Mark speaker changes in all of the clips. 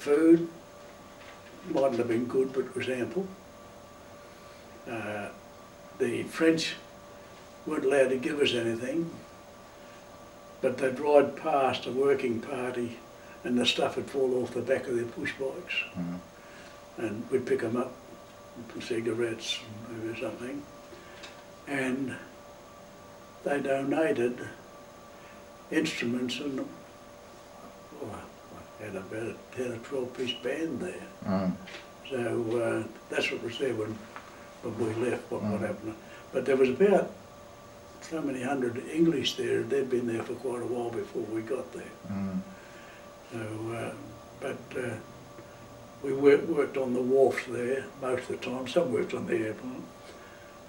Speaker 1: food mightn't have been good, but it was ample. The French weren't allowed to give us anything, but they'd ride past a working party and the stuff would fall off the back of their push bikes. And we'd pick them up, cigarettes or something, and they donated instruments, and I had about a 10 or 12-piece band there. So that's what was there when we left, what happened. But there was about so many hundred English there. They'd been there for quite a while before we got there. So, but we worked on the wharf there most of the time. Some worked on the airport,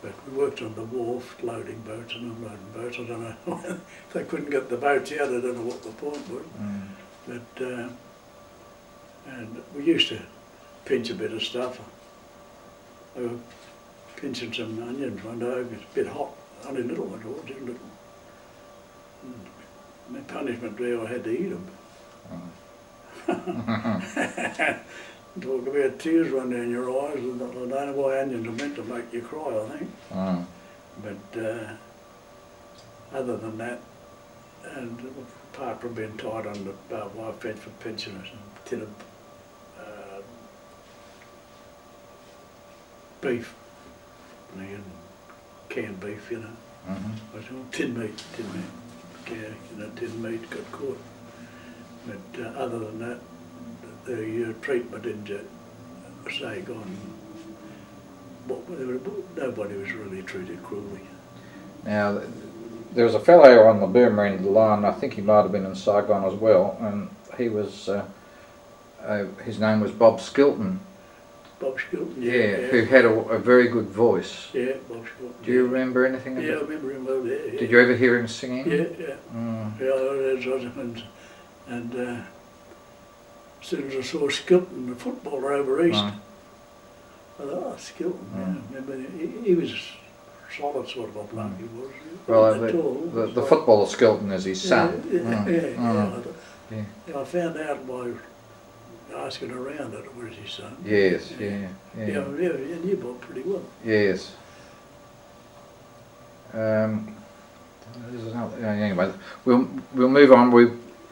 Speaker 1: but we worked on the wharf, loading boats and unloading boats. I don't know if they couldn't get the boats out. I don't know what the point was. But and we used to pinch a bit of stuff. We were pinching some onions one day. It was a bit hot. Only little one, just little. My punishment there, I had to eat them. Talk about tears run down your eyes. I don't know why onions are meant to make you cry, I think. But other than that, and apart from being tied on the barbed wire fence for pensioners and a tin of beef, and canned beef, you know. Tin meat, tin meat got caught. But other than that, the treatment in Saigon, nobody was really treated cruelly.
Speaker 2: Now, there was a fellow on the Burma end of the line, I think he might have been in Saigon as well, and he was, his name was Bob Skilton.
Speaker 1: Bob Skilton,
Speaker 2: yeah, who had a very good voice.
Speaker 1: Yeah, Bob Skilton.
Speaker 2: Do you remember anything about?
Speaker 1: Yeah, I remember him well, yeah.
Speaker 2: Did you ever hear him singing?
Speaker 1: Yeah. And as soon as I saw Skilton, the footballer over east, I thought, oh, Skilton, yeah. Remember, he was solid sort of a bloke, he was.
Speaker 2: Well, the footballer Skilton is his son.
Speaker 1: I found out by asking around that it was his son.
Speaker 2: Yes,
Speaker 1: yeah, you knew Bob pretty well.
Speaker 2: Yes. Anyway, we'll move on.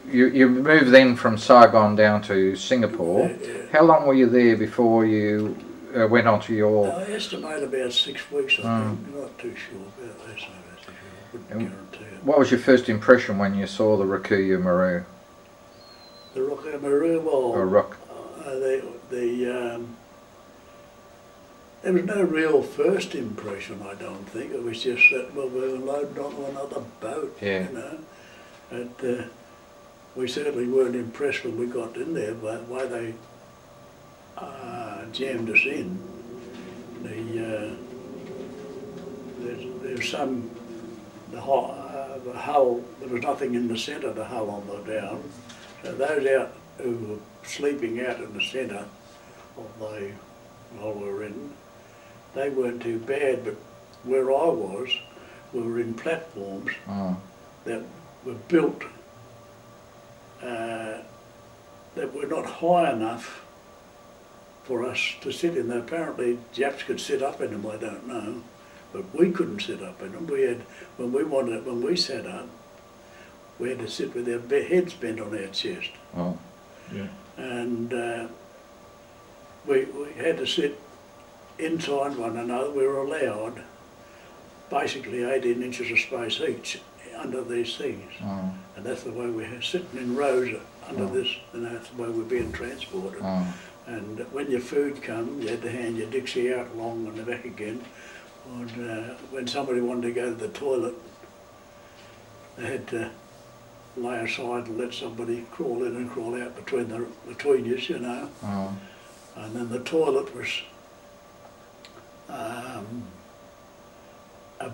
Speaker 2: You moved then from Saigon down to Singapore.
Speaker 1: Yeah.
Speaker 2: How long were you there before you went on to your...
Speaker 1: I estimate about 6 weeks, I think. Not too sure about that, I couldn't guarantee it.
Speaker 2: What was your first impression when you saw the Rakuyo Maru?
Speaker 1: The Rakuyo Maru, well, there was no real first impression, I don't think. It was just that, well, we were loaded onto another boat, you know. And we certainly weren't impressed when we got in there by the way they jammed us in. There's some, the hull, there was nothing in the centre of the hull on the down. So those out who were sleeping out in the centre of the hull we were in, they weren't too bad, but where I was, we were in platforms that were built that were not high enough for us to sit in. Apparently Japs could sit up in them, I don't know, but we couldn't sit up in them. We had, when we sat up, we had to sit with our heads bent on our chest. And we had to sit inside one another. We were allowed basically 18 inches of space each under these things. And that's the way we were sitting in rows under this, and that's the way we're being transported. And when your food come, you had to hand your Dixie out along and back again. And when somebody wanted to go to the toilet, they had to lay aside and let somebody crawl in and crawl out between you, you know. And then the toilet was a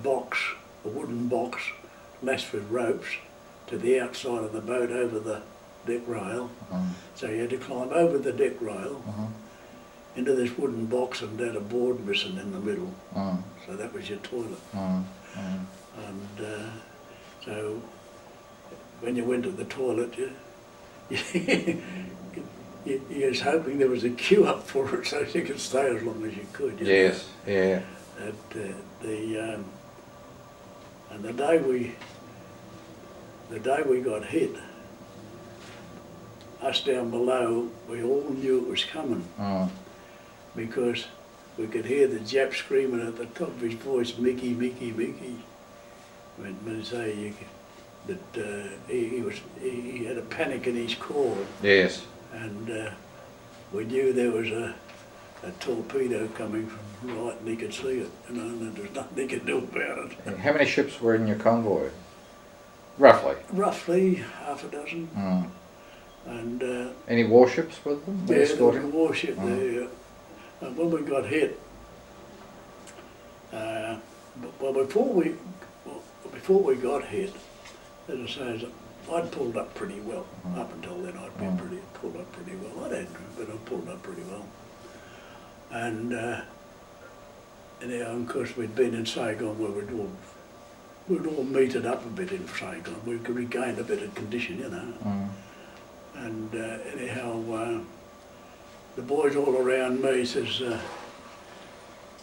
Speaker 1: box, a wooden box, lashed with ropes to the outside of the boat over the deck rail. So you had to climb over the deck rail into this wooden box, and had a board missing in the middle. So that was your toilet. And so when you went to the toilet, you was hoping there was a queue up for it so you could stay as long as you could.
Speaker 2: Yes, yeah.
Speaker 1: And the day we got hit, us down below, we all knew it was coming because we could hear the Jap screaming at the top of his voice, Mickey, Mickey, Mickey. When say that he had a panic in his core.
Speaker 2: Yes.
Speaker 1: And we knew there was a torpedo coming from right, and he could see it, and there was nothing he could do about it.
Speaker 2: How many ships were in your convoy? Roughly?
Speaker 1: Roughly half a dozen. And
Speaker 2: any warships with them?
Speaker 1: Yeah, there was a warship there. And when we got hit, well, before we got hit, as I say, I'd pulled up pretty well. Up until then, I'd been pulled up pretty well. I hadn't, but I pulled up pretty well. And anyhow, of course, we'd been in Saigon where we'd all meted up a bit in Saigon. We regained a bit of condition, you know. And anyhow, the boys all around me says,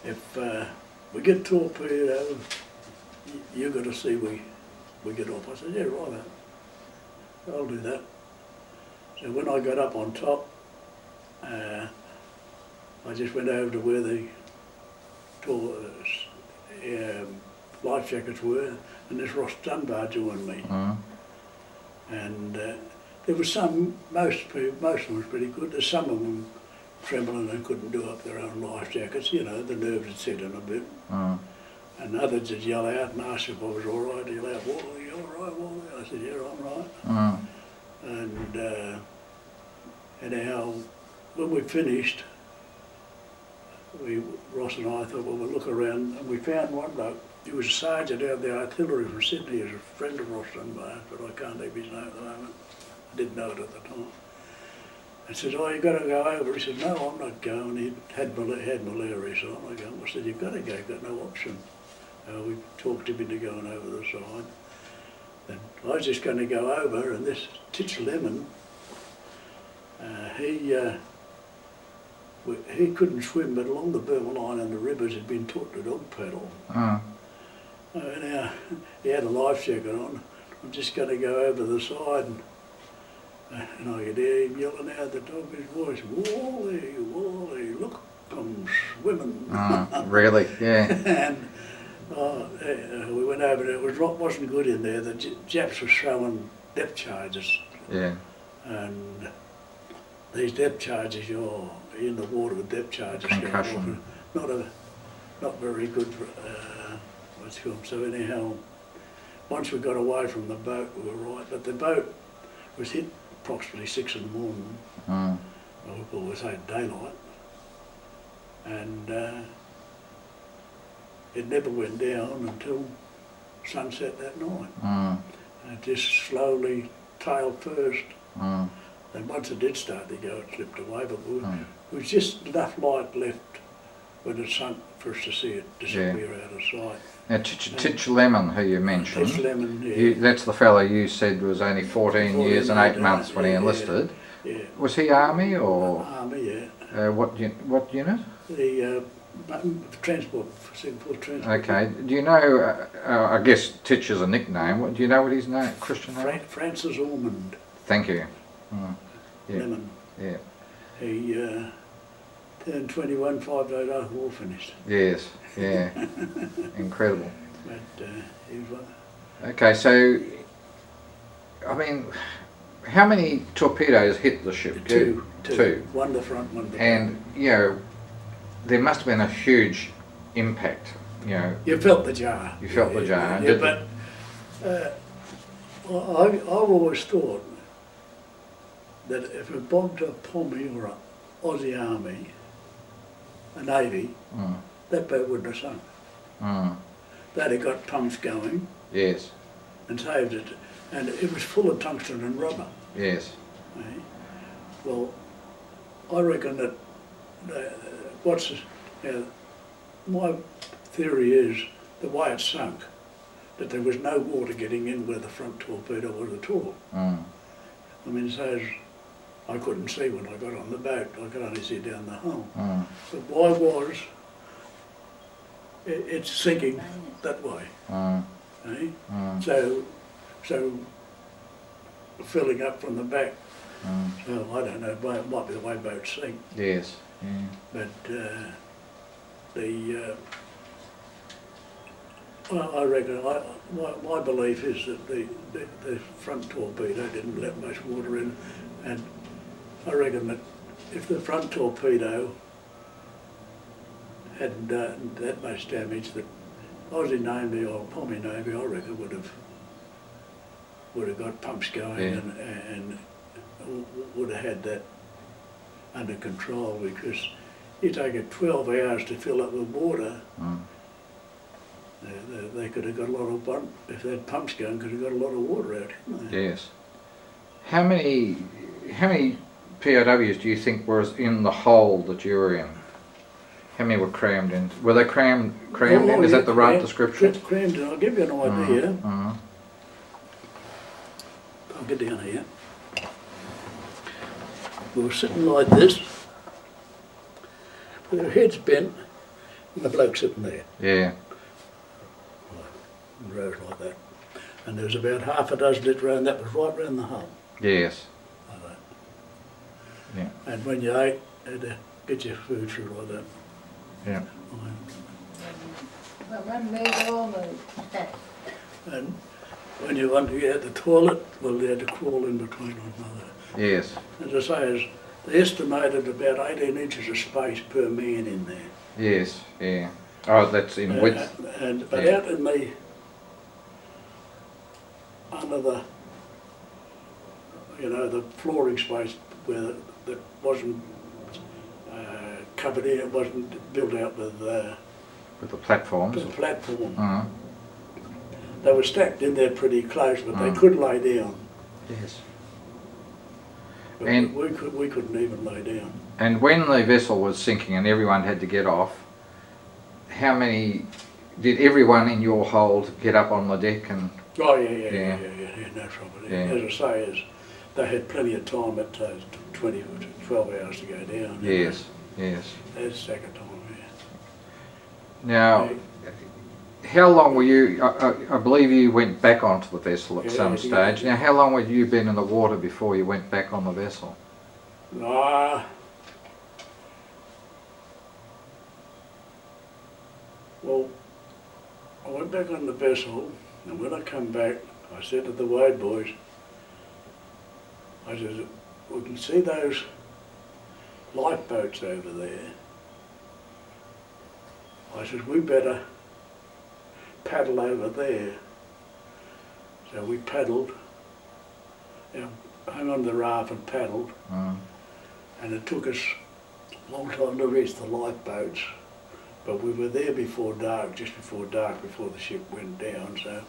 Speaker 1: if we get torpedo, you got to see we get off. I said, yeah, right, I'll do that. So when I got up on top, I just went over to where the life jackets were, and this Ross Dunbar joined me. And there was most of them was pretty good. There's some of them trembling and couldn't do up their own life jackets, you know, the nerves had set in a bit. And others would yell out and ask if I was all right. He'd yell out, Wally, you all right, Wally? I said, yeah, I'm right. And anyhow, when we finished, Ross and I thought, well, we'll look around, and we found one bloke. He was a sergeant out of the artillery from Sydney. He was a friend of Ross Dunbar, but I can't leave his name at the moment. I didn't know it at the time. I said, oh, you've got to go over. He said, no, I'm not going. He had malaria, so I'm not going. I said, you've got to go, you've got no option. We talked him into going over the side. And I was just going to go over, and this Titch Lemon, he couldn't swim, but along the Burma line and the rivers had been taught to dog paddle. And he had a life jacket on. I'm just going to go over the side, and I could hear him yelling out at the top of his voice, Wally, Wally, look, I'm swimming.
Speaker 2: Really? Yeah.
Speaker 1: And we went over there. It wasn't good in there. The Japs were throwing depth charges. Yeah. And these depth charges, you're in the water with depth charges.
Speaker 2: Concussion.
Speaker 1: Not very good for, what's it called. So anyhow, once we got away from the boat, we were right. But the boat was hit approximately 6 in the morning. Well, we always had daylight. And it never went down until sunset that night. And it just slowly tailed first. And once it did start to go, it slipped away, but there was just enough light left when it sunk for us to see it disappear out of sight.
Speaker 2: Now, Titch Lemon, who you mentioned,
Speaker 1: Titch Lemon, yeah.
Speaker 2: That's the fellow you said was only 14 years and 8 months when he enlisted.
Speaker 1: Yeah.
Speaker 2: Was he Army or?
Speaker 1: Army, yeah.
Speaker 2: What unit?
Speaker 1: The transport, Singapore transport.
Speaker 2: Okay. Do you know? I guess Titch is a nickname. Do you know what his name, Christian name?
Speaker 1: Francis Ormond.
Speaker 2: Thank you. Yeah.
Speaker 1: Lemon.
Speaker 2: Yeah.
Speaker 1: He turned 21 5 days after war finished.
Speaker 2: Yes. Yeah. Incredible.
Speaker 1: But he was one.
Speaker 2: Okay, so I mean, how many torpedoes hit the ship?
Speaker 1: Two.
Speaker 2: Two.
Speaker 1: One the front, one the back.
Speaker 2: And you know, there must have been a huge impact. You know.
Speaker 1: You felt the jar.
Speaker 2: You felt the jar.
Speaker 1: Yeah, but I've always thought that if it bombed a Pommy or an Aussie Army, a Navy, that boat wouldn't have sunk. They'd have got pumps going.
Speaker 2: Yes.
Speaker 1: And saved it. And it was full of tungsten and rubber.
Speaker 2: Yes.
Speaker 1: Right? Well, I reckon that my theory is the way it sunk, that there was no water getting in where the front torpedo was at all. I mean, so I couldn't see when I got on the boat. I could only see down the hull.
Speaker 2: Mm.
Speaker 1: But why was it's sinking that way?
Speaker 2: Mm.
Speaker 1: Eh?
Speaker 2: Mm.
Speaker 1: So filling up from the back.
Speaker 2: Mm.
Speaker 1: So I don't know, it might be the way boats sink.
Speaker 2: Yes. Yeah.
Speaker 1: But I reckon, my belief is that the front torpedo didn't let much water in, and I reckon that if the front torpedo hadn't done that much damage, that Aussie Navy or Pommy Navy, I reckon, would have got pumps going, yeah, and would have had that under control, because you take it 12 hours to fill up with water.
Speaker 2: Mm.
Speaker 1: They could have got a lot of, if they had pumps going, could have got a lot of water out, couldn't they?
Speaker 2: Yes. How many POWs do you think were in the hole that you were in? How many were crammed in? Were they crammed in? Is that the right description?
Speaker 1: Crammed in. I'll give you an idea.
Speaker 2: Mm-hmm.
Speaker 1: I'll get down here. We were sitting like this, with our heads bent, and the bloke sitting there.
Speaker 2: Yeah.
Speaker 1: In rows like that. And there was about half a dozen lit round, that was right round the hull.
Speaker 2: Yes.
Speaker 1: Like that.
Speaker 2: Yeah.
Speaker 1: And when you ate, you had to get your food through like that.
Speaker 2: Yeah.
Speaker 3: But when they all moved.
Speaker 1: And when you wanted to get at the toilet, well, you had to crawl in between one another.
Speaker 2: Yes.
Speaker 1: As I say, they estimated about 18 inches of space per man in there.
Speaker 2: Yes, yeah. Oh, that's in width.
Speaker 1: But
Speaker 2: yeah,
Speaker 1: out in the, under the, the flooring space where that wasn't covered in, it wasn't built out with
Speaker 2: the platforms.
Speaker 1: the platform.
Speaker 2: Mm-hmm.
Speaker 1: They were stacked in there pretty close, but they
Speaker 2: Mm.
Speaker 1: could lay down.
Speaker 2: Yes.
Speaker 1: But
Speaker 2: And
Speaker 1: we couldn't even lay down.
Speaker 2: And when the vessel was sinking and everyone had to get off, how many did everyone in your hold get up on the deck and?
Speaker 1: Oh yeah, no trouble.
Speaker 2: Yeah.
Speaker 1: As I say, they had plenty of time at 12 hours to go down.
Speaker 2: Yes, yes.
Speaker 1: That's second time. Yeah.
Speaker 2: Now, how long were you? I believe you went back onto the vessel at some stage. Now, how long had you been in the water before you went back on the vessel?
Speaker 1: Well, I went back on the vessel, and when I come back, I said to the Wade boys, I said, we can see those lifeboats over there. I said, we better paddle over there. So we paddled, hung on the raft and paddled, and it took us a long time to reach the lifeboats. But we were there before dark, just before dark, before the ship went down. So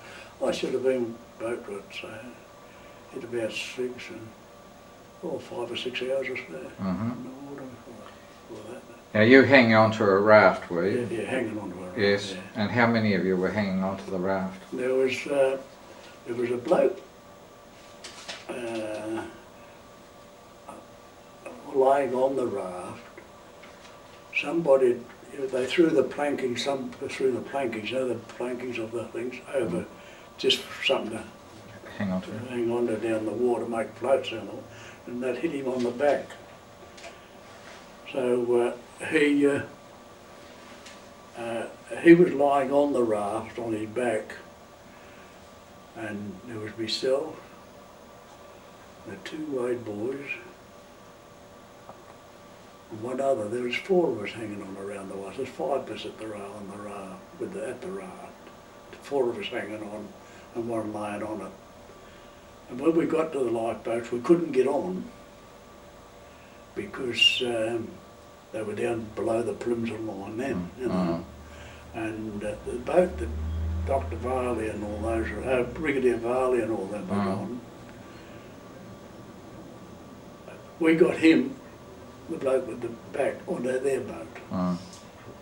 Speaker 1: I should have been boat ride, so at about 5 or 6 hours or so in the water before that.
Speaker 2: Now you hanging onto a raft, were you?
Speaker 1: Yeah, hanging onto a raft.
Speaker 2: Yes.
Speaker 1: Yeah.
Speaker 2: And how many of you were hanging onto the raft?
Speaker 1: There was a bloke lying on the raft. Somebody, they threw the planking, the plankings of the things over, just for something to
Speaker 2: Hang on to it.
Speaker 1: hang on to down the water, make floats and all, and that hit him on the back. So he was lying on the raft on his back, and there was myself, the 2 Wade boys, and one other. There was 4 of us hanging on around the water. There's 5 of us at the raft, at the raft. 4 of us hanging on, and one lying on it. And when we got to the lifeboats, we couldn't get on because they were down below the Plimsoll line then, you know. And the boat that Dr. Varley and all those, Brigadier Varley and all them were on, we got him, the bloke with the back, onto their boat.